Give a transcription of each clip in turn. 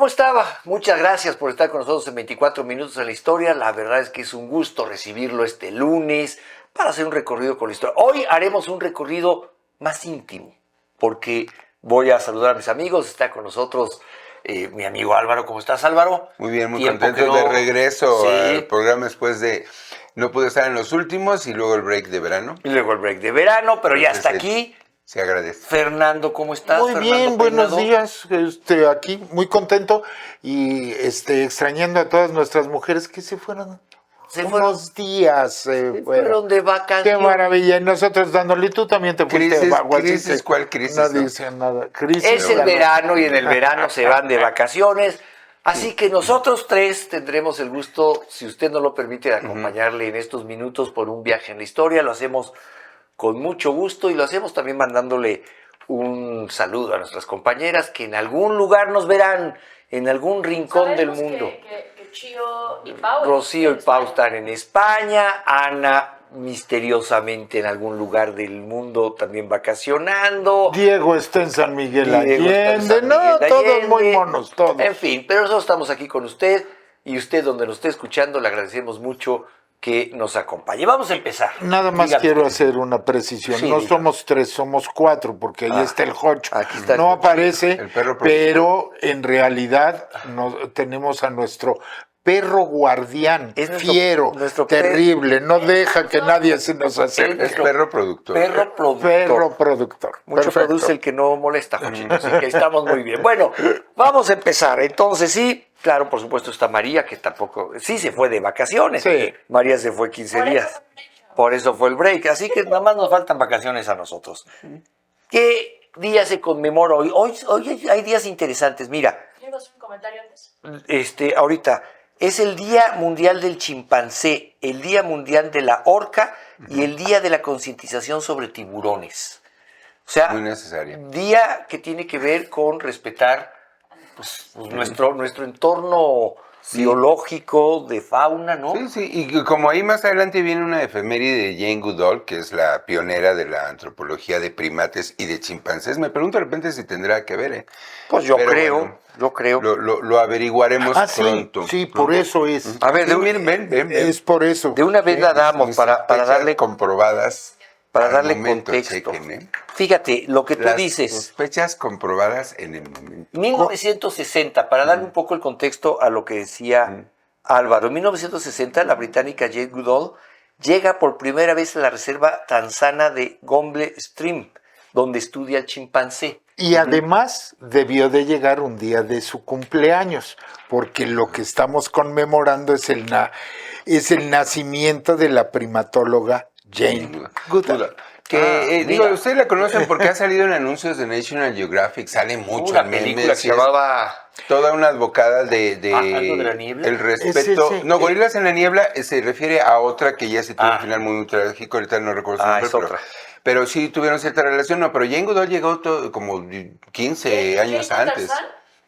¿cómo estaba? Muchas gracias por estar con nosotros en 24 Minutos en la Historia. La verdad es que es un gusto recibirlo este lunes para hacer un recorrido con la historia. Hoy haremos un recorrido más íntimo, porque voy a saludar a mis amigos. Está con nosotros mi amigo Álvaro. ¿Cómo estás, Álvaro? Muy bien, muy contento de regreso al programa después de... No pude estar en los últimos y luego el break de verano. Y luego el break de verano, pero ya está aquí. Se agradece. Fernando, ¿cómo estás? Muy bien, buenos días. Aquí muy contento y extrañando a todas nuestras mujeres que se fueron unos días. Se fueron de vacaciones. Qué maravilla. Y nosotros dándole, tú también te fuiste de vacaciones. ¿Crisis? ¿Cuál crisis? No dice nada. Crisis. Es el verano y en el verano se van de vacaciones. Así que nosotros tres tendremos el gusto, si usted nos lo permite, de acompañarle en estos minutos por un viaje en la historia. Lo hacemos con mucho gusto y lo hacemos también mandándole un saludo a nuestras compañeras que en algún lugar nos verán, en algún rincón del mundo. Que Chío y Pau. Rocío y Pau están en España, Ana misteriosamente en algún lugar del mundo también vacacionando. Diego está en San Miguel Allende. Todos muy monos, todos. En fin, pero nosotros estamos aquí con usted y usted donde nos esté escuchando le agradecemos mucho que nos acompañe. Vamos a empezar. Nada más quiero hacer una precisión. Sí, no somos tres, somos cuatro, porque ahí está el Jocho. Aquí está no aparece, el perro pero en realidad tenemos a nuestro perro guardián, es fiero, terrible, no deja que nadie se nos acerque. Es perro productor. Perro productor. Perro productor. Mucho Perfecto. produce el que no molesta, Jochito, así que estamos muy bien. Bueno, vamos a empezar. Entonces, sí, claro, por supuesto está María, que tampoco, sí se fue de vacaciones. Sí. María se fue 15 días. Por eso fue el break. Así que nada más nos faltan vacaciones a nosotros. ¿Qué día se conmemora hoy? Hoy hay días interesantes. Mira. ¿Tienes un comentario antes? Ahorita. Es el Día Mundial del Chimpancé, el Día Mundial de la Orca y el Día de la Concientización sobre Tiburones. O sea, muy necesario. Día que tiene que ver con respetar nuestro entorno biológico, de fauna, ¿no? Sí, y como ahí más adelante viene una efeméride de Jane Goodall, que es la pionera de la antropología de primates y de chimpancés. Me pregunto de repente si tendrá que ver, ¿eh? Pues yo creo. Lo averiguaremos pronto. Sí, por eso es. A ver, ven. Es por eso. De una vez la damos para darle comprobadas. Para darle momento, contexto. chequen, Fíjate, lo que tú dices. Sospechas comprobadas en el momento. 1960, para darle un poco el contexto a lo que decía Álvaro. En 1960, la británica Jane Goodall llega por primera vez a la reserva tanzana de Gombe Stream, donde estudia el chimpancé. Y además debió de llegar un día de su cumpleaños, porque lo que estamos conmemorando es el nacimiento de la primatóloga Jane Goodall. Ustedes la conocen porque ha salido en anuncios de National Geographic, sale mucho Una en película memes, que se llamaba toda una advocada de ¿Algo de la niebla? el respeto. Gorilas en la niebla se refiere a otra que ya se tuvo un final muy trágico, ahorita no recuerdo su nombre, pero sí tuvieron cierta relación. No, pero Jane Goodall llegó como 15 años antes.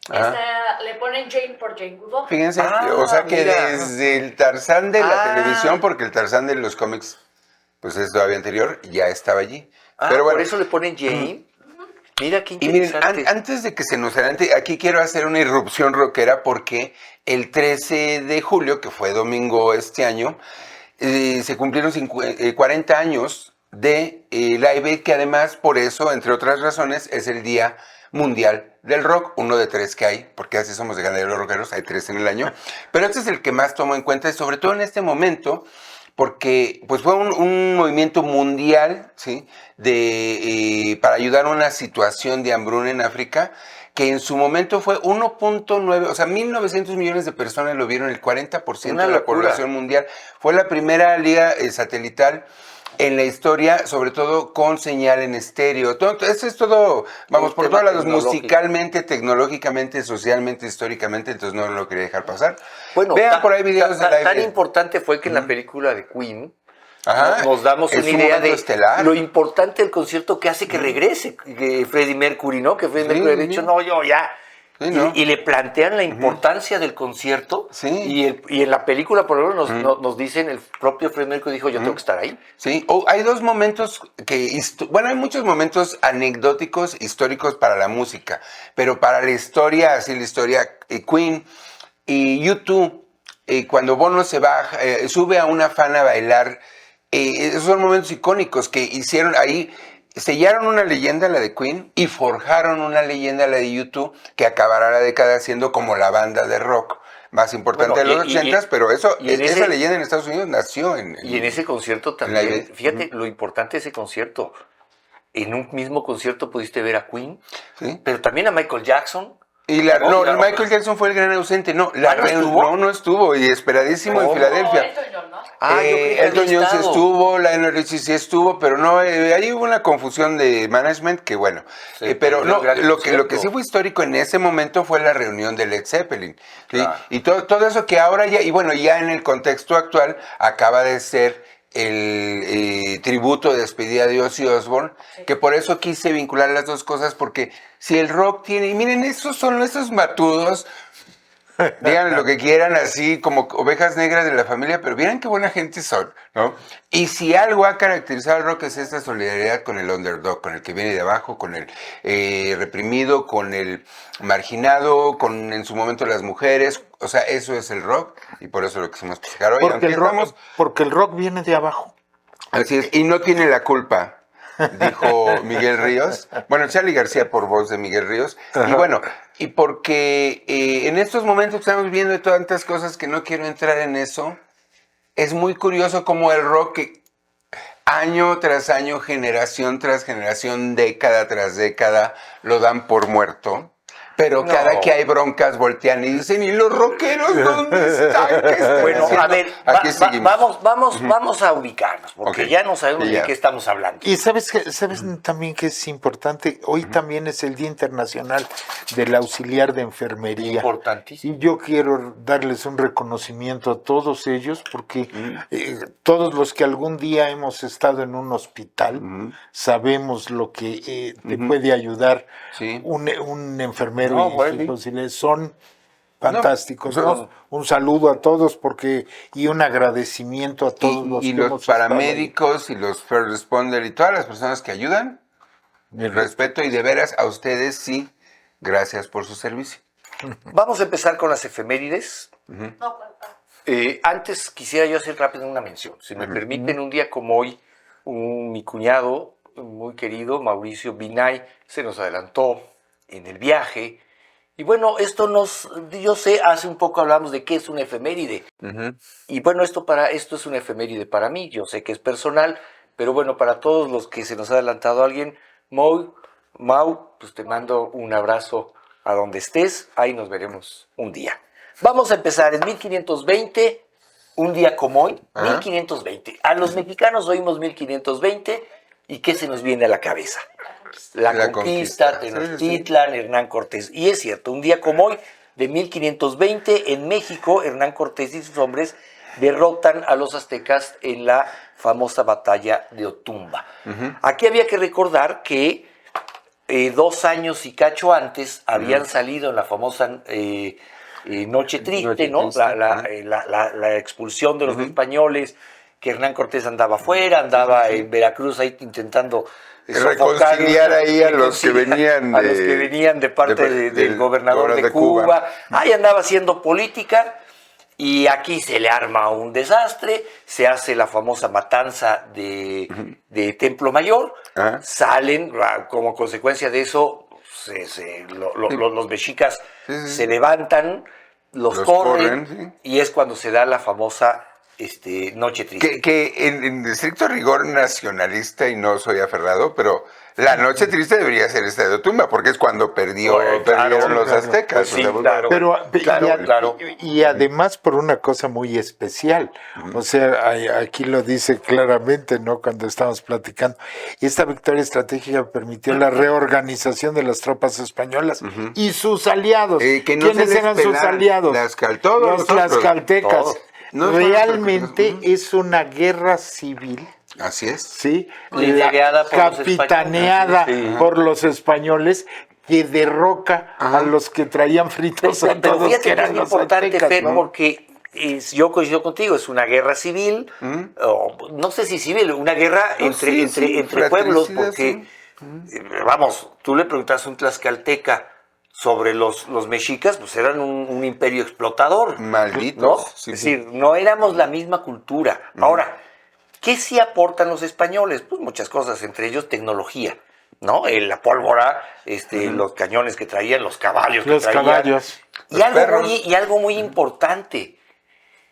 Le ponen Jane por Jane Goodall. Fíjense, o sea que desde el Tarzán de la televisión, porque el Tarzán de los cómics pues es todavía anterior, ya estaba allí. Pero bueno, por eso le ponen Jane. Mira qué y miren, interesante. antes de que se nos adelante, aquí quiero hacer una irrupción rockera porque el 13 de julio, que fue domingo este año, se cumplieron 40 años de Live Aid, que además, por eso, entre otras razones, es el Día Mundial del Rock, uno de 3 que hay, porque así somos de ganaderos rockeros, hay 3 en el año, pero este es el que más tomo en cuenta, y sobre todo en este momento, porque pues fue un movimiento mundial, ¿sí? Para ayudar a una situación de hambruna en África, que en su momento fue 1.9, o sea, 1.900 millones de personas lo vieron, el 40% de la población mundial. Fue la primera liga satelital en la historia, sobre todo con señal en estéreo. Eso es todo, vamos, por todos lados, musicalmente, tecnológicamente, socialmente, históricamente, entonces no lo quería dejar pasar. Bueno, vean por ahí videos de tan importante fue que en la película de Queen Ajá, nos damos una idea de estelar. Lo importante del concierto que hace que regrese Freddie Mercury, ¿no? Que Freddie Mercury ha dicho, no, yo ya Sí, ¿no? Y le plantean la importancia del concierto. Sí. Y en la película, por ejemplo, nos dicen, el propio Freddie Mercury dijo, yo tengo que estar ahí. Sí, hay dos momentos bueno, hay muchos momentos anecdóticos, históricos para la música, pero para la historia, así la historia, Queen y U2, cuando Bono se baja, sube a una fan a bailar, esos son momentos icónicos que hicieron ahí. Sellaron una leyenda, la de Queen, y forjaron una leyenda, la de U2, que acabará la década siendo como la banda de rock más importante de los 80s, pero esa leyenda en Estados Unidos nació y en ese concierto también, fíjate lo importante de ese concierto. En un mismo concierto pudiste ver a Queen, ¿sí? Pero también a Michael Jackson. Y Michael Jackson fue el gran ausente. No estuvo, y esperadísimo en Filadelfia. Elton John, ¿no? Elton John sí estuvo, Lionel Richie sí estuvo, pero no, ahí hubo una confusión de management que bueno. Sí, pero no, lo que sí fue histórico en ese momento fue la reunión de Led Zeppelin. ¿Sí? Claro. Y todo eso que ahora ya, y bueno, ya en el contexto actual, acaba de ser el tributo de despedida de Ozzy Osbourne, que por eso quise vincular las dos cosas, porque si el rock tiene, y miren, esos matudos, digan lo que quieran, así como ovejas negras de la familia, pero miren qué buena gente son, ¿no? Y si algo ha caracterizado al rock es esta solidaridad con el underdog, con el que viene de abajo, con el reprimido, con el marginado, con en su momento las mujeres, o sea, eso es el rock, y por eso lo quisimos festejar hoy. Porque el rock viene de abajo. Así es, y no tiene la culpa, dijo Miguel Ríos. Bueno, Charly García por voz de Miguel Ríos. Ajá. Y bueno, y porque en estos momentos estamos viendo tantas cosas que no quiero entrar en eso, es muy curioso cómo el rock, año tras año, generación tras generación, década tras década, lo dan por muerto. Pero cada que hay broncas voltean y dicen, ¿y los rockeros dónde están? Bueno, a ver, vamos a ubicarnos, porque ya no sabemos de qué estamos hablando. Y sabes también que es importante, hoy también es el Día Internacional del Auxiliar de Enfermería. Importantísimo. Y yo quiero darles un reconocimiento a todos ellos, porque todos los que algún día hemos estado en un hospital, sabemos lo que te puede ayudar un enfermero. Son fantásticos, ¿no? Un saludo a todos y un agradecimiento a todos y los paramédicos y los first responders y todas las personas que ayudan. Respeto y de veras a ustedes sí, gracias por su servicio. Vamos a empezar con las efemérides. Antes quisiera yo hacer rápido una mención. Si me permiten, un día como hoy, mi cuñado muy querido, Mauricio Binay, se nos adelantó en el viaje. Y bueno, yo sé, hace un poco hablamos de qué es una efeméride. Y bueno, esto es una efeméride para mí. Yo sé que es personal, pero bueno, para todos los que se nos ha adelantado alguien, Mau, pues te mando un abrazo a donde estés. Ahí nos veremos un día. Vamos a empezar en 1520, un día como hoy, 1520. A los mexicanos oímos 1520 y ¿qué se nos viene a la cabeza? La conquista, Tenochtitlan, Hernán Cortés. Y es cierto, un día como hoy, de 1520, en México, Hernán Cortés y sus hombres derrotan a los aztecas en la famosa batalla de Otumba. Aquí había que recordar que 2 años y cacho antes habían salido en la famosa Noche Triste, ¿no? La expulsión de los españoles, que Hernán Cortés andaba afuera, andaba en Veracruz ahí intentando reconciliar ahí a los que venían de parte del gobernador de Cuba. Ahí andaba haciendo política y aquí se le arma un desastre, se hace la famosa matanza de Templo Mayor, salen, como consecuencia de eso, los mexicas se levantan, los corren y es cuando se da la famosa Noche Triste. Que en estricto rigor nacionalista, y no soy aferrado, pero la Noche Triste debería ser esta de Otumba, porque es cuando perdieron los aztecas. Sí, claro. Y además por una cosa muy especial. O sea, aquí lo dice claramente, ¿no? Cuando estamos platicando. Esta victoria estratégica permitió la reorganización de las tropas españolas y sus aliados. ¿Quiénes eran sus aliados? Los tlaxcaltecas. Realmente es una guerra civil. Así es. Sí, liderada capitaneada por los españoles, que derroca a los que traían fritos a Pero todos, fíjate que que es eran muy los importante, aztecas, Fer, ¿no? porque yo coincido contigo, es una guerra civil, o no sé si civil, una guerra No, entre, sí, entre, sí, entre pueblos, fratricida, porque, vamos, tú le preguntas a un tlaxcalteca sobre los mexicas, pues eran un imperio explotador, Malditos. ¿no? Sí, Es sí. decir, no éramos la misma cultura. Ahora, ¿qué sí aportan los españoles? Pues muchas cosas, entre ellos tecnología, ¿no? La pólvora, los cañones que traían, los caballos que Los traían. caballos. Y Los algo, perros. y algo muy importante.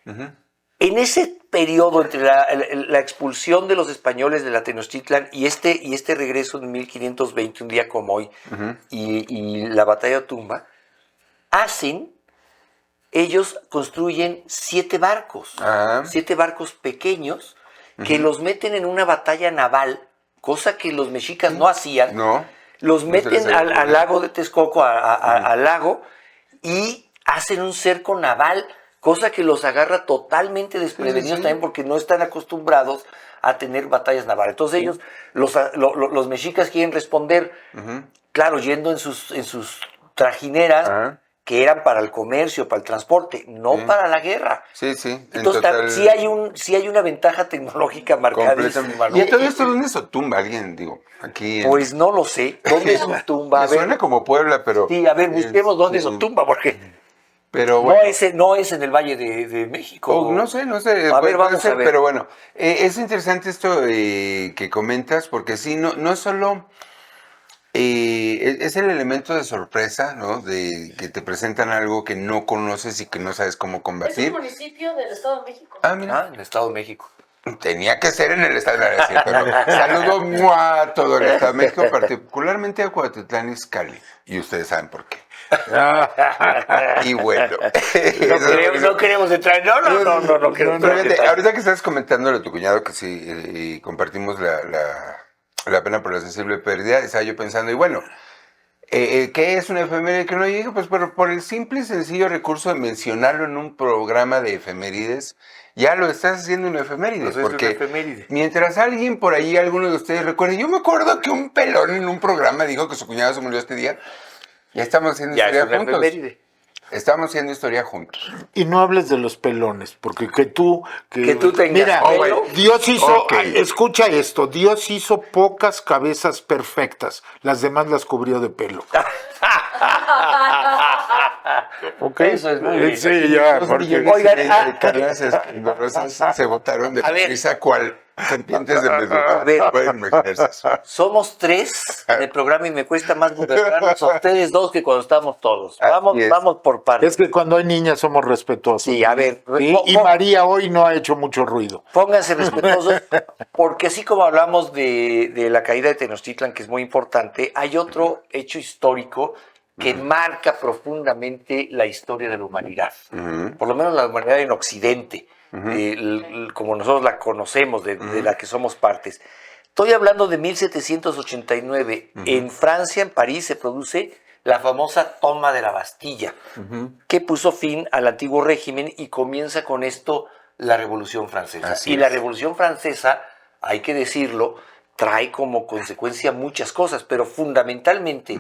En ese periodo entre la expulsión de los españoles de la Tenochtitlan y este regreso en 1520, un día como hoy, y la batalla de Tumba, ellos construyen 7 barcos, Ah. 7 barcos pequeños que los meten en una batalla naval, cosa que los mexicas no hacían. No. Los No se les meten había al ocurrido. lago de Texcoco, al lago, y hacen un cerco naval, cosa que los agarra totalmente desprevenidos sí. también porque no están acostumbrados a tener batallas navales. Entonces ellos, los mexicas quieren responder, claro, yendo en sus trajineras, Ajá. que eran para el comercio, para el transporte, no para la guerra. Sí, sí. En Entonces total, sí hay una ventaja tecnológica marcadísima, completamente. ¿no? ¿Y en todo esto dónde es Otumba? Alguien, digo, aquí. Pues no lo sé. ¿Dónde es Otumba? A Me suena ver, como Puebla, pero. sí, a ver, busquemos dónde es este, Otumba, porque Pero bueno. no es en el Valle de México. No sé. A puede ver, vamos ser, a ver. pero bueno. Es interesante esto que comentas, porque sí, no es solo. Es el elemento de sorpresa, ¿no? De que te presentan algo que no conoces y que no sabes cómo Es un combatir. municipio del Estado de México. Ah, mira. En el Estado de México. Tenía que ser en el Estado de México. Saludo a todo el Estado de México, particularmente a Cuautitlán Izcalli. Y ustedes saben por qué. Y bueno. No queremos entrar. No queremos Fíjate, entrar. ahorita que estás comentándolo de tu cuñado, que sí, compartimos la pena por la sensible pérdida, estaba yo pensando, y bueno, ¿qué es una efeméride que no llegue? Pues por el simple y sencillo recurso de mencionarlo en un programa de efemérides, ya lo estás haciendo una efeméride. Pues es porque una efeméride. mientras alguien por ahí, alguno de ustedes recuerde, yo me acuerdo que un pelón en un programa dijo que su cuñado se murió este día, ya estamos haciendo Ya es historia una juntos. efeméride. Estamos haciendo historia juntos. Y no hables de los pelones, porque que tú tengas mira, pelo. Dios hizo, Ok. escucha esto, Dios hizo pocas cabezas perfectas, las demás las cubrió de pelo. ¿Ok? Eso es muy bien. Sí, ya, Los porque- millones Oigan, de caras esplendorosas se botaron de A ver. risa cual serpientes de medusa. ver. Pueden imaginarse eso. Somos 3 en el programa y me cuesta más gobernarnos a ustedes 2 que cuando estamos todos. Así es. Vamos por partes. Es que cuando hay niñas somos respetuosos. Sí, a ver. Sí, y María hoy no ha hecho mucho ruido. Pónganse respetuosos, porque así como hablamos de la caída de Tenochtitlan, que es muy importante, hay otro hecho histórico que marca profundamente la historia de la humanidad. Por lo menos la humanidad en Occidente, como nosotros la conocemos, de la que somos partes. Estoy hablando de 1789. En Francia, en París, se produce la famosa toma de la Bastilla, que puso fin al antiguo régimen y comienza con esto la Revolución Francesa. Así Y la es. Revolución Francesa, hay que decirlo, trae como consecuencia muchas cosas, pero fundamentalmente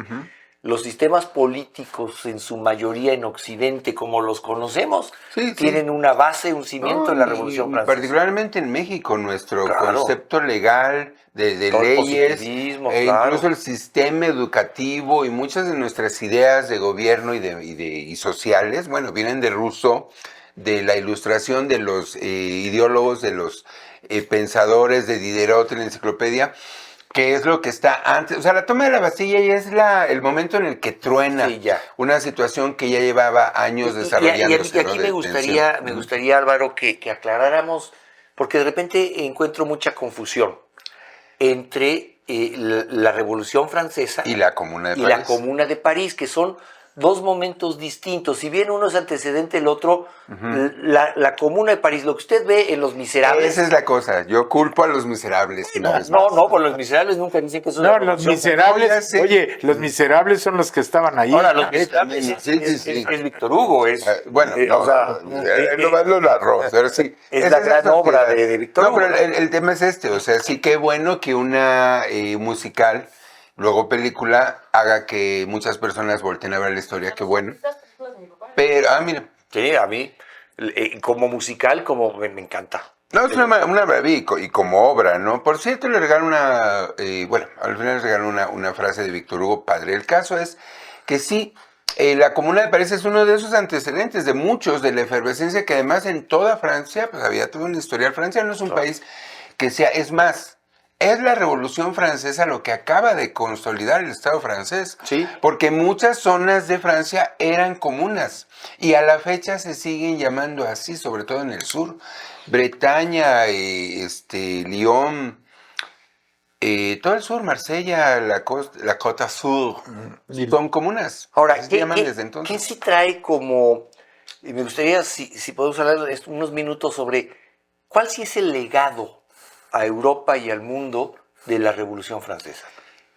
los sistemas políticos en su mayoría en Occidente, como los conocemos, Sí, sí. tienen una base, un cimiento en la No, Revolución y Francesa. particularmente en México, nuestro Claro. concepto legal de Todo el leyes, positivismo, claro. incluso el sistema educativo y muchas de nuestras ideas de gobierno y sociales, bueno, vienen de Rousseau, de la ilustración de los ideólogos, de los pensadores, de Diderot en la enciclopedia, que es lo que está antes. O sea, la toma de la Bastilla ya es el momento en el que truena Sí, ya. una situación que ya llevaba años desarrollándose. Y aquí ¿no? me de gustaría, tensión. Álvaro, que aclaráramos, porque de repente encuentro mucha confusión entre la Revolución Francesa Y la Comuna de y París. la Comuna de París, que son dos momentos distintos. Si bien uno es antecedente del otro, la Comuna de París, lo que usted ve en Los Miserables... Esa es la cosa. Yo culpo a los miserables. una vez más. No, pues Los Miserables nunca dicen que es una No, los revolución. miserables, Ya sé. oye, los miserables son los que estaban ahí. Ahora, Los Miserables Sí. es Víctor Hugo, es... Bueno, no, o sea, no lo narró, pero sí. es Esa la gran sociedad. obra de Víctor No, Hugo, pero ¿no? el tema es este, o sea, sí qué bueno que una musical luego película, haga que muchas personas volteen a ver la historia, qué bueno. Las películas de mi papá. Pero, mira, Sí, a mí, como musical, como me encanta. no, es una maravilla y como obra, ¿no? Por cierto, le regalo bueno, al final le regalo una frase de Víctor Hugo Padre. El caso es que sí, la Comuna de París es uno de esos antecedentes de muchos de la efervescencia que además en toda Francia, pues había todo un historial. Francia no es un país que sea, es más, es la Revolución Francesa lo que acaba de consolidar el Estado francés. Sí. Porque muchas zonas de Francia eran comunas y a la fecha se siguen llamando así, sobre todo en el sur. Bretaña, Lyon, todo el sur, Marsella, la Côte Sur, son comunas. Ahora, Así se llaman desde ¿qué entonces. sí trae como... Y me gustaría, si podemos hablar unos minutos sobre cuál sí es el legado a Europa y al mundo de la Revolución Francesa.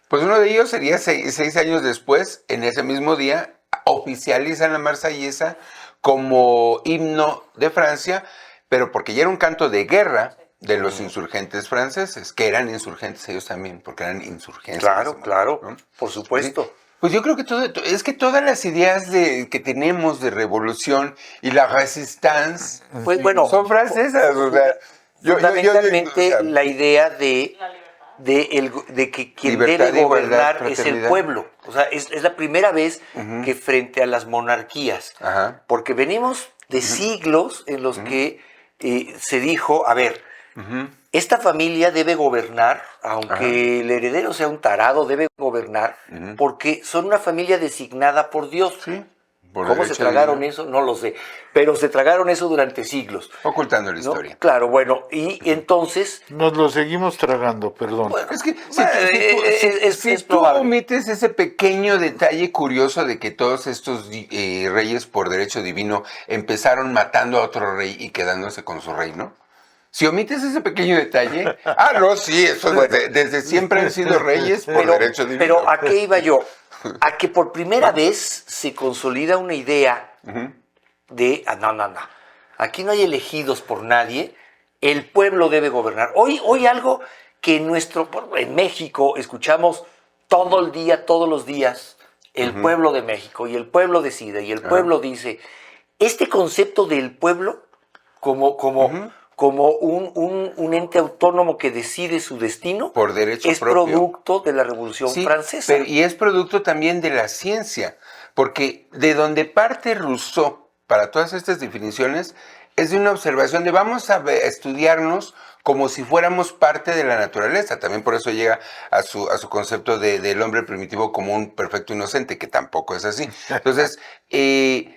Pues uno de ellos sería 6 años después, en ese mismo día, oficializan la Marsellesa como himno de Francia, pero porque ya era un canto de guerra de los insurgentes franceses, que eran insurgentes ellos también, porque eran insurgentes. Claro, claro, ¿no? por supuesto. Pues yo creo que es que todas las ideas que tenemos de revolución y la resistance Pues bueno, son francesas. O sea, fundamentalmente o sea, la idea de, La libertad. de que quien Libertad, debe igualdad, gobernar es el fraternidad. pueblo. O sea, es la primera vez que frente a las monarquías, Ajá. porque venimos de siglos en los que se dijo, a ver, esta familia debe gobernar, aunque el heredero sea un tarado, debe gobernar, porque son una familia designada por Dios. Sí, por ¿Cómo se derecho tragaron divino. eso? No lo sé, pero se tragaron eso durante siglos. Ocultando la ¿No? historia. Claro, bueno, y entonces, Nos lo seguimos tragando, perdón. Es que es si tú probable. omites ese pequeño detalle curioso de que todos estos reyes por derecho divino empezaron matando a otro rey y quedándose con su reino, si omites ese pequeño detalle, no, sí, eso desde siempre han sido reyes por derecho divino. pero ¿a qué iba yo? A que por primera vez se consolida una idea de, no, aquí no hay elegidos por nadie, el pueblo debe gobernar. Hoy algo que en México escuchamos todo el día, todos los días, el pueblo de México, y el pueblo decide, y el pueblo dice, este concepto del pueblo como un ente autónomo que decide su destino Por derecho es propio. producto de la Revolución Sí, Francesa. y es producto también de la ciencia, porque de donde parte Rousseau para todas estas definiciones es de una observación de vamos a estudiarnos como si fuéramos parte de la naturaleza. También por eso llega a su concepto del hombre primitivo como un perfecto inocente, que tampoco es así. Entonces,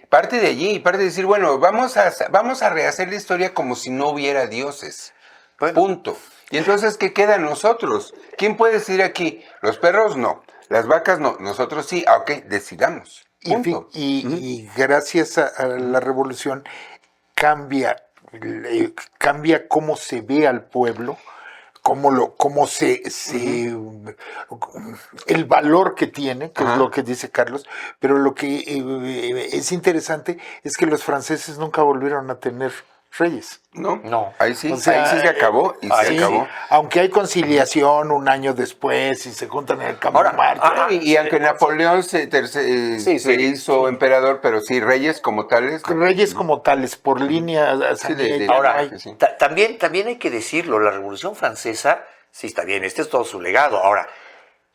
parte de allí, parte de decir, bueno, vamos a rehacer la historia como si no hubiera dioses. Bueno. Punto. Y entonces, ¿qué queda a nosotros? ¿Quién puede decir aquí? Los perros no, las vacas no, nosotros sí. Ok, decidamos. Punto. Y gracias a la revolución cambia cómo se ve al pueblo, el valor que tiene, que es lo que dice Carlos, pero lo que es interesante es que los franceses nunca volvieron a tener reyes. No. Ahí sí, O sea, ahí sí se acabó y se Sí, acabó. aunque hay conciliación un año después y se juntan en el campo Ahora, de Marte. Y aunque Napoleón se hizo emperador, pero sí, reyes como tales. Reyes como tales, por línea sanguínea, ya Ahora, no hay. sí. también hay que decirlo, la Revolución Francesa, sí está bien, este es todo su legado. Ahora,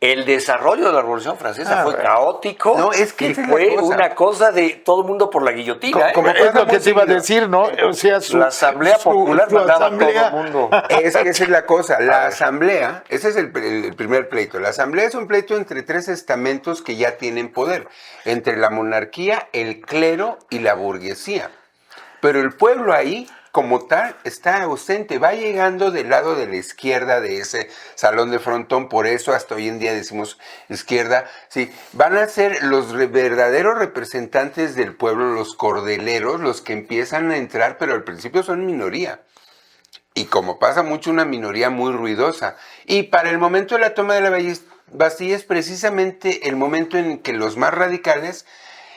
el desarrollo de la Revolución Francesa fue bueno. caótico. No, es que y esa es la fue cosa. una cosa de todo el mundo por la guillotina. ¿eh? Como Es lo que te iba a seguido. decir, ¿no? O sea, La Asamblea Popular mandaba a todo el mundo. Es que esa es la cosa. La asamblea, ese es el primer pleito. La asamblea es un pleito entre tres estamentos que ya tienen poder. Entre la monarquía, el clero y la burguesía. Pero el pueblo ahí, como tal, está ausente. Va llegando del lado de la izquierda de ese salón de frontón. Por eso hasta hoy en día decimos izquierda. Sí, van a ser los verdaderos representantes del pueblo, los cordeleros, los que empiezan a entrar, pero al principio son minoría. Y como pasa mucho, una minoría muy ruidosa. Y para el momento de la toma de la Bastilla es precisamente el momento en que los más radicales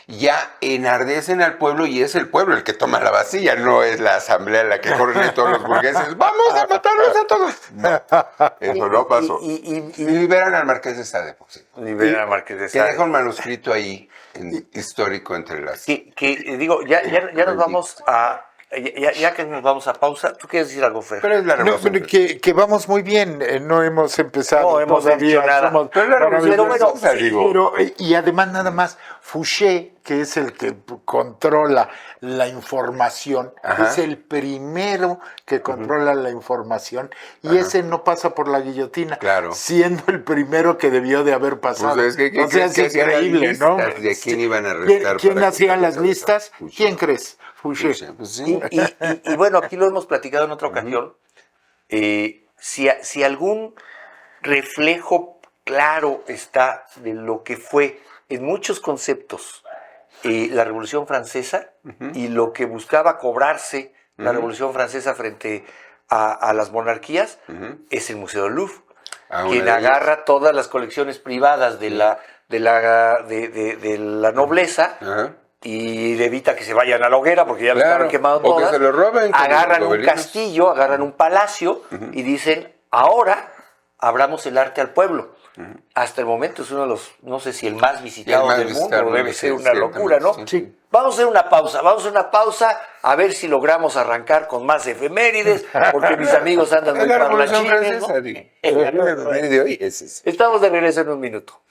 ya enardecen al pueblo y es el pueblo el que toma la Bastilla, no es la asamblea en la que corren todos los burgueses. ¡Vamos a matarlos a todos! No, eso no pasó. Y liberan al Marqués de Sade, por cierto. Liberan al Marqués de Que Sade. deja un manuscrito ahí, histórico entre las... Digo, ya nos vamos a... Ya que nos vamos a pausa, ¿tú quieres decir algo, Fer? Pero es la No, revolución. pero que vamos muy bien, no hemos empezado. No hemos todavía, dicho nada. somos Pero es la revolución maravillosos. francesa, digo. Pero, y además nada más, Fouché, que es el que controla la información, Ajá. es el primero que controla la información y ese no pasa por la guillotina, Claro. siendo el primero que debió de haber pasado. Pues es que, ¿qué o sea, crees que es hacían las increíble, ¿no? listas? ¿De quién iban a ¿Quién, arrestar quién para hacía que- las listas? Fouché. ¿Quién crees? Fouché. Pues sí. Y bueno, aquí lo hemos platicado en otra ocasión. Si algún reflejo claro está de lo que fue en muchos conceptos la Revolución Francesa y lo que buscaba cobrarse la Revolución Francesa frente a las monarquías, es el Museo del Louvre, Ah, quien una de ellas. agarra todas las colecciones privadas de la nobleza Ajá. y evita que se vayan a la hoguera porque ya lo Claro, estaban quemando o que todas. se lo roben, como Agarran los un gobelinos. castillo, agarran un palacio y dicen, ahora abramos el arte al pueblo. Hasta el momento es uno de los, no sé si el más visitado El más del visitado, mundo, debe sí, ser una locura, ¿no? ciertamente, sí. Vamos a hacer una pausa, a ver si logramos arrancar con más efemérides, porque mis amigos andan Es muy la Revolución parlachines, ¿no? Francesa, digo. El efeméride de hoy es ese. Estamos de regreso en un minuto.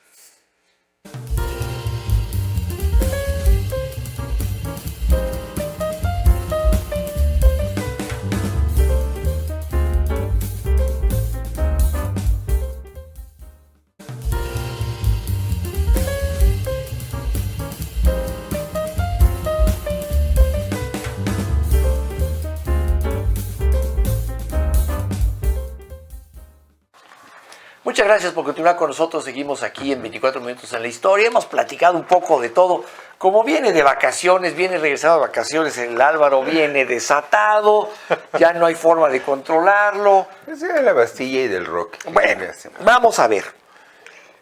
Muchas gracias por continuar con nosotros. Seguimos aquí en 24 Minutos en la Historia. Hemos platicado un poco de todo. Como viene de vacaciones, viene regresado de vacaciones, el Álvaro viene desatado, ya no hay forma de controlarlo. Es de la Bastilla y del rock. Bueno, vamos a ver.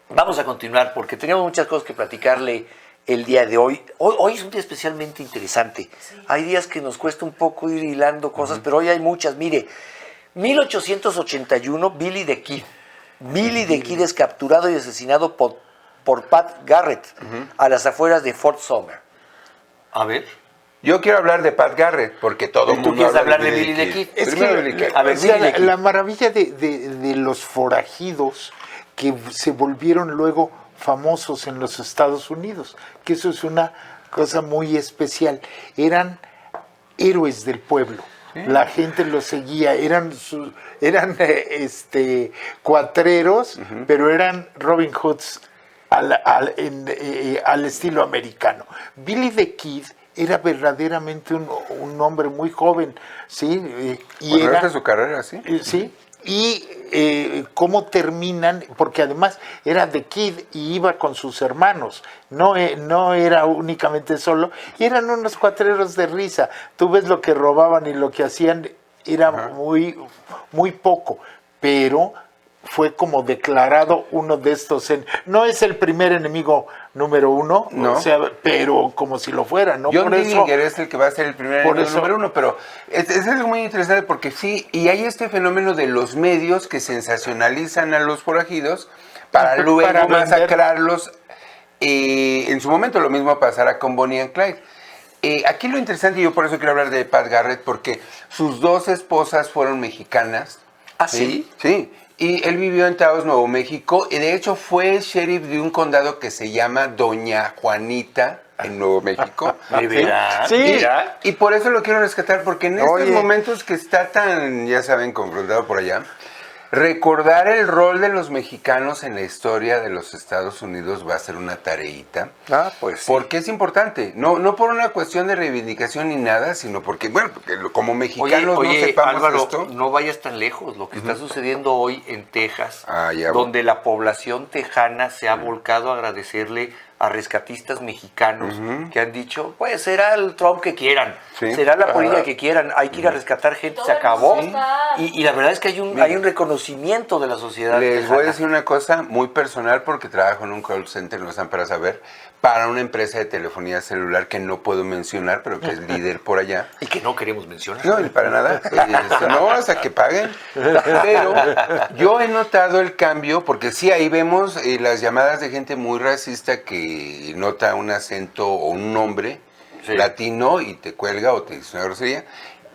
Vamos a continuar porque tenemos muchas cosas que platicarle el día de hoy. Hoy es un día especialmente interesante. Hay días que nos cuesta un poco ir hilando cosas, pero hoy hay muchas. Mire, 1881, Billy the Kid. Billy the Kid es capturado y asesinado por Pat Garrett a las afueras de Fort Sumner. A ver. Yo quiero hablar de Pat Garrett, porque todo el ¿Tú mundo quieres habla hablar de Billy the Kid? Es Primero que, Billy Kid. A ver, o sea, Billy the Kid. la maravilla de los forajidos que se volvieron luego famosos en los Estados Unidos, que eso es una cosa muy especial. Eran héroes del pueblo. La gente los seguía, eran cuatreros, pero eran Robin Hoods al estilo americano. Billy the Kid era verdaderamente un hombre muy joven, ¿sí? Bueno, esta es su carrera, ¿sí? Sí, y cómo terminan, porque además era The Kid y iba con sus hermanos, no era únicamente solo, y eran unos cuatreros de risa. Tú ves lo que robaban y lo que hacían era muy, muy poco, pero fue como declarado uno de estos, no es el primer enemigo número uno, No. o sea, pero como si lo fuera, ¿no? John Por eso, Dillinger es el que va a ser el primer por enemigo eso- número uno, pero es algo muy interesante porque sí, y hay este fenómeno de los medios que sensacionalizan a los forajidos para luego Para vender. masacrarlos. En su momento lo mismo pasará con Bonnie and Clyde. Aquí lo interesante, y yo por eso quiero hablar de Pat Garrett, porque sus dos esposas fueron mexicanas. ¿Ah, sí? Sí. Y él vivió en Taos, Nuevo México, y de hecho fue sheriff de un condado que se llama Doña Juanita, en Nuevo México. ¿De veras? Sí, Mira. y por eso lo quiero rescatar, porque en estos Oye. momentos que está tan, ya saben, confrontado por allá, recordar el rol de los mexicanos en la historia de los Estados Unidos va a ser una tareita. Pues sí. Porque es importante, no por una cuestión de reivindicación ni nada, sino porque, bueno, porque como mexicanos no sepamos Álvaro, esto. no vayas tan lejos. Lo que está sucediendo hoy en Texas, Ah, ya, donde la población tejana se ha volcado a agradecerle a rescatistas mexicanos que han dicho, pues será el Trump que quieran, será la política que quieran, hay que ir a rescatar gente, se acabó. Y la verdad es que hay un reconocimiento de la sociedad. Les voy a decir una cosa muy personal porque trabajo en un call center, no están para saber, para una empresa de telefonía celular que no puedo mencionar, pero que es líder por allá. Y que no queremos mencionar. No, ni para nada. No, hasta que paguen. Pero yo he notado el cambio, porque sí, ahí vemos las llamadas de gente muy racista que nota un acento o un nombre latino y te cuelga o te dice una grosería.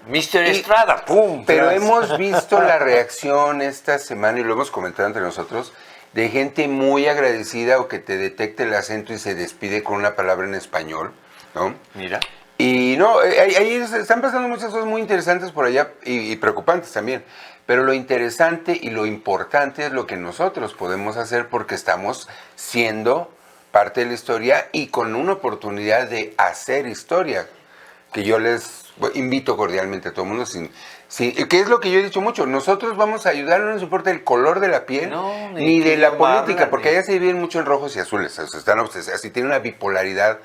Mr. Estrada, ¡pum! Pero hemos visto la reacción esta semana, y lo hemos comentado entre nosotros, de gente muy agradecida o que te detecte el acento y se despide con una palabra en español, ¿no? Mira. Y no, ahí están pasando muchas cosas muy interesantes por allá y preocupantes también. Pero lo interesante y lo importante es lo que nosotros podemos hacer porque estamos siendo parte de la historia y con una oportunidad de hacer historia, que yo les invito cordialmente a todo el mundo, que es lo que yo he dicho mucho, nosotros vamos a ayudar, no nos importa el color de la piel, ni de la política, porque allá se dividen mucho en rojos y azules, o sea, están así, tiene una bipolaridad.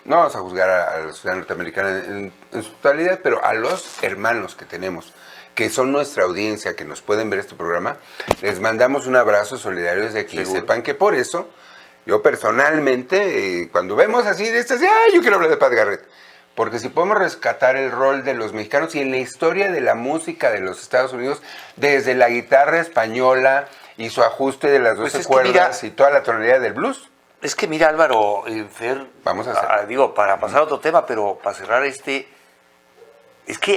No vamos a juzgar a la sociedad norteamericana en su totalidad, pero a los hermanos que tenemos, que son nuestra audiencia, que nos pueden ver este programa, les mandamos un abrazo solidario desde aquí. ¿Seguro? Sepan que por eso, yo personalmente, cuando vemos así de estas, yo quiero hablar de Pat Garrett, porque si podemos rescatar el rol de los mexicanos y en la historia de la música de los Estados Unidos, desde la guitarra española y su ajuste de las 12 cuerdas y toda la tonalidad del blues. Es que mira, Álvaro, Fer, vamos a hacer. Digo, para pasar a otro tema, pero para cerrar es que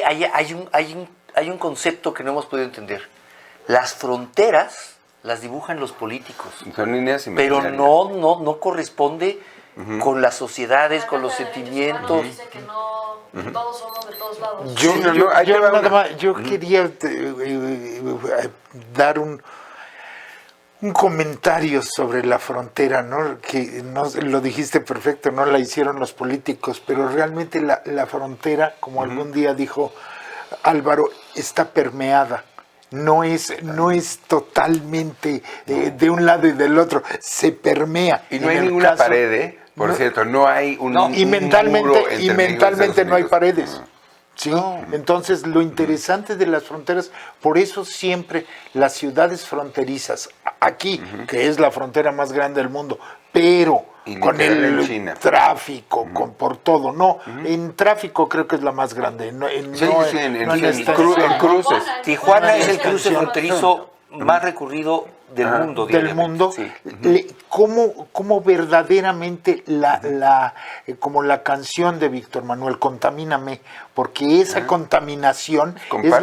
hay un concepto que no hemos podido entender. Las fronteras las dibujan los políticos. Son líneas pero imaginarias. no corresponde con las sociedades, con los sentimientos. Dice que no, todos somos de todos lados. Yo quería dar un comentario sobre la frontera, ¿no? Que no, lo dijiste perfecto, no la hicieron los políticos, pero realmente la frontera, como algún día dijo Álvaro, está permeada. No es totalmente de un lado y del otro, se permea. Y no hay ninguna pared, por cierto, no hay un y mentalmente no hay paredes. ¿Sí? No. Entonces, lo interesante de las fronteras, por eso siempre las ciudades fronterizas, aquí, que es la frontera más grande del mundo, pero y con el China. Tráfico, por todo, no, en tráfico creo que es la más grande, en cruces. Tijuana es el cruce fronterizo más recurrido del mundo. Del mundo. Sí. ¿Cómo verdaderamente como la canción de Víctor Manuel, Contamíname, porque esa contaminación es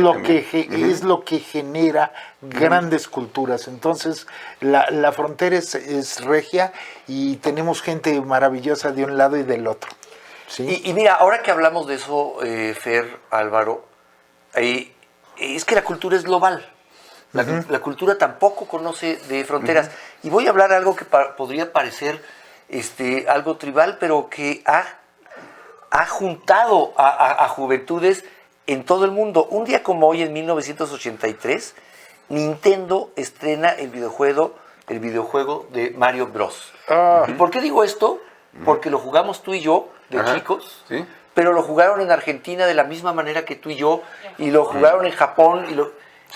lo que genera grandes culturas. Entonces, la frontera es regia y tenemos gente maravillosa de un lado y del otro. ¿Sí? Y mira, ahora que hablamos de eso, Fer, Álvaro, es que la cultura es global. La cultura tampoco conoce de fronteras. Y voy a hablar de algo que podría parecer algo tribal, pero que ha juntado a juventudes en todo el mundo. Un día como hoy, en 1983, Nintendo estrena el videojuego de Mario Bros. ¿Y por qué digo esto? Porque lo jugamos tú y yo de chicos, ¿sí? Pero lo jugaron en Argentina de la misma manera que tú y yo, y lo jugaron en Japón,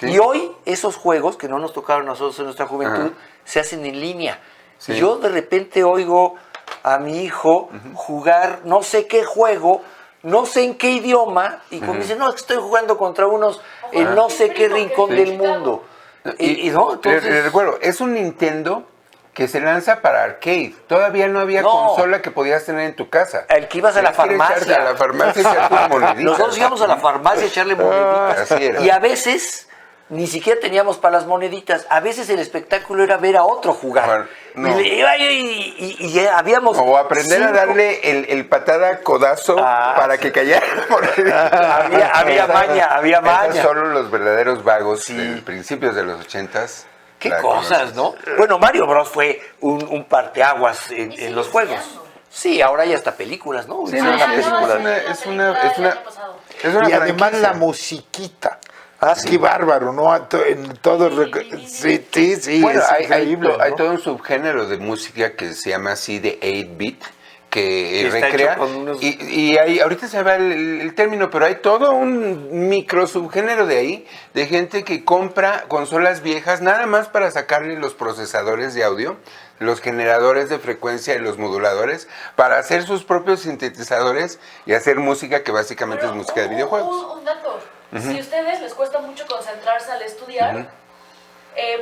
y hoy esos juegos, que no nos tocaron a nosotros en nuestra juventud, se hacen en línea. Sí. Yo de repente oigo a mi hijo jugar no sé qué juego, no sé en qué idioma, y cuando me dice, no, es que estoy jugando contra unos en no sé qué rincón del mundo. Y no, entonces... Recuerdo, es un Nintendo que se lanza para arcade. Todavía no había consola que podías tener en tu casa. El que ibas a la farmacia. A la farmacia y echarte una monedita. Nosotros íbamos a la farmacia a echarle moneditas. Así era. Y a veces ni siquiera teníamos para las moneditas. A veces el espectáculo era ver a otro jugar. No. Y habíamos... O aprender a darle el patada codazo para que cayera la monedita. había maña. Esos solo los verdaderos vagos de principios de los 80s. Qué cosas, ¿no? Bueno, Mario Bros. Fue un parteaguas en los juegos. Sí, ahora hay hasta películas, ¿no? Sí, Es una película. es una Y además franquicia. la musiquita. Ah, Qué bárbaro, ¿no? En todo... Sí, sí, sí, Bueno, es hay increíble, hay ¿no? todo un subgénero de música que se llama así de 8-bit, que Está recrea, hecho con unos- y hay, ahorita se va el término, pero hay todo un micro subgénero de ahí, de gente que compra consolas viejas nada más para sacarle los procesadores de audio, los generadores de frecuencia y los moduladores, para hacer sus propios sintetizadores y hacer música que básicamente es música de videojuegos. Un dato. Si a ustedes les cuesta mucho concentrarse al estudiar,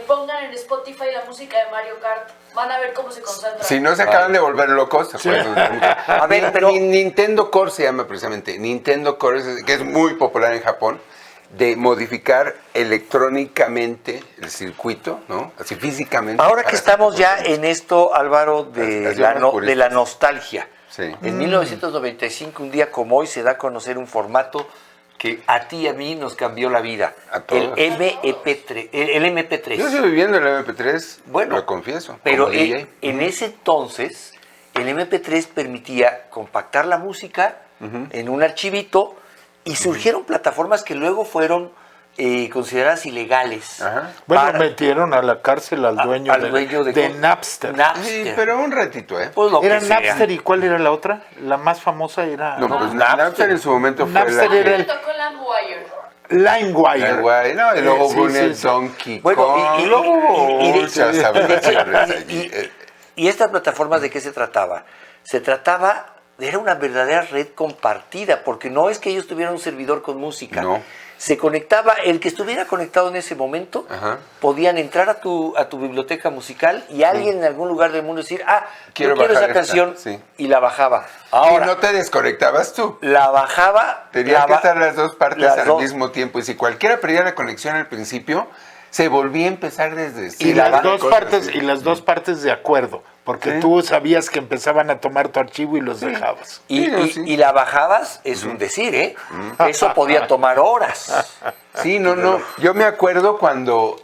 pongan en Spotify la música de Mario Kart. Van a ver cómo se concentran. Si no se acaban de volver locos, ¿se acuerdan? A ver, pero- Nintendo Core se llama precisamente. Nintendo Core, que es muy popular en Japón, de modificar electrónicamente el circuito, ¿no? Así físicamente. Ahora para que estamos hacer ya cosas. en esto, Álvaro, de Las la, llamas de la puristas. nostalgia. Sí. En 1995, un día como hoy, se da a conocer un formato que a ti y a mí nos cambió la vida. A todos. El MP3. El MP3. Yo sigo viviendo el MP3, Bueno, lo confieso. Pero como DJ. en ese entonces, el MP3 permitía compactar la música en un archivito y surgieron plataformas que luego fueron consideradas ilegales. Ajá. Bueno, Para- metieron a la cárcel al dueño, al dueño de Napster. Sí, Napster. pero un ratito, ¿eh? Pues lo Era que sea. Napster, ¿y cuál era la otra? La más famosa era No, pues Napster. Napster en su momento fue Napster la era que... el- Me tocó LimeWire. LimeWire. Ay, güey, no, y luego Sí, hubo sí, el sí. Donkey Bueno, Kong, y luego de- muchas y de- aventuras y- allí. ¿Y estas plataformas de qué se trataba? Se trataba, era una verdadera red compartida, porque no es que ellos tuvieran un servidor con música. No. Se conectaba, el que estuviera conectado en ese momento, Ajá. podían entrar a tu biblioteca musical y alguien en algún lugar del mundo decir, Quiero yo quiero esa bajar esta, canción, sí. y la bajaba. Y Ahora, no te desconectabas tú. la bajaba... Tenías la que ba- estar las dos partes las al dos. mismo tiempo. Y si cualquiera perdía la conexión al principio, se volvía a empezar desde Y cero. las dos Cosas partes, así. y las dos partes de acuerdo, porque Sí. tú sabías que empezaban a tomar tu archivo y los dejabas. Y, Sí, no, y- sí. y la bajabas, es un decir, ¿eh? Eso podía tomar horas. Sí, no. Yo me acuerdo cuando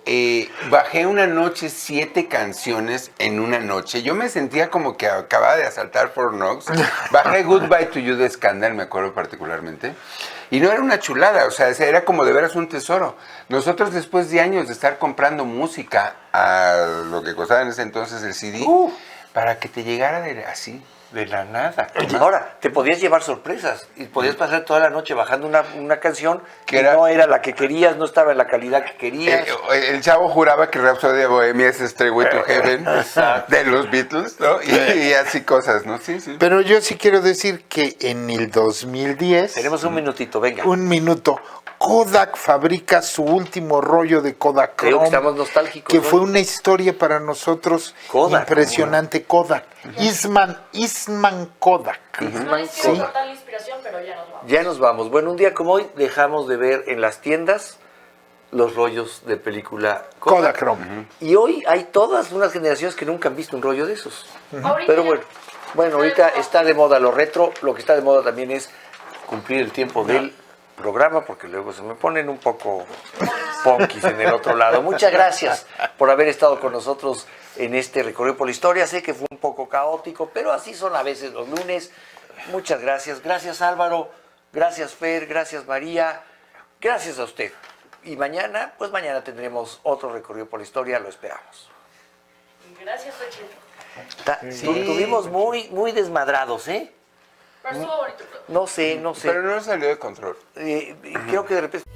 bajé una noche 7 canciones en una noche. Yo me sentía como que acababa de asaltar Fort Knox. Bajé Goodbye to You de Scandal, me acuerdo particularmente. Y no era una chulada, o sea, era como de veras un tesoro. Nosotros después de años de estar comprando música a lo que costaba en ese entonces el CD, para que te llegara así. De la nada. Ahora, te podías llevar sorpresas y podías pasar toda la noche bajando una canción Que que era- no era la que querías, no estaba en la calidad que querías. El chavo juraba que Rhapsody Bohemia es Stairway to Heaven de los Beatles, ¿no? Y así cosas, ¿no? Sí, sí. Pero yo sí quiero decir que en el 2010, Tenemos un minutito, venga. un minuto, Kodak fabrica su último rollo de Kodak Creo que Chrome, estamos nostálgicos. que ¿no? fue una historia para nosotros Kodak, impresionante. Kodak, Eastman Kodak. No les quiero cortar la inspiración, pero ya nos vamos. Ya nos vamos. Bueno, un día como hoy dejamos de ver en las tiendas los rollos de película Kodak Chrome. Y hoy hay todas unas generaciones que nunca han visto un rollo de esos. Ahorita Pero ya- bueno, ahorita está de moda lo retro. Lo que está de moda también es cumplir el tiempo del programa, porque luego se me ponen un poco punkis en el otro lado. Muchas gracias por haber estado con nosotros en este recorrido por la historia. Sé que fue un poco caótico, pero así son a veces los lunes. Muchas gracias. Gracias, Álvaro. Gracias, Fer. Gracias, María. Gracias a usted. Y mañana, pues mañana tendremos otro recorrido por la historia. Lo esperamos. Gracias, Pechito. Tuvimos muy desmadrados, ¿eh? Pero estuvo bonito. No sé. Pero no salió de control. Creo que de repente...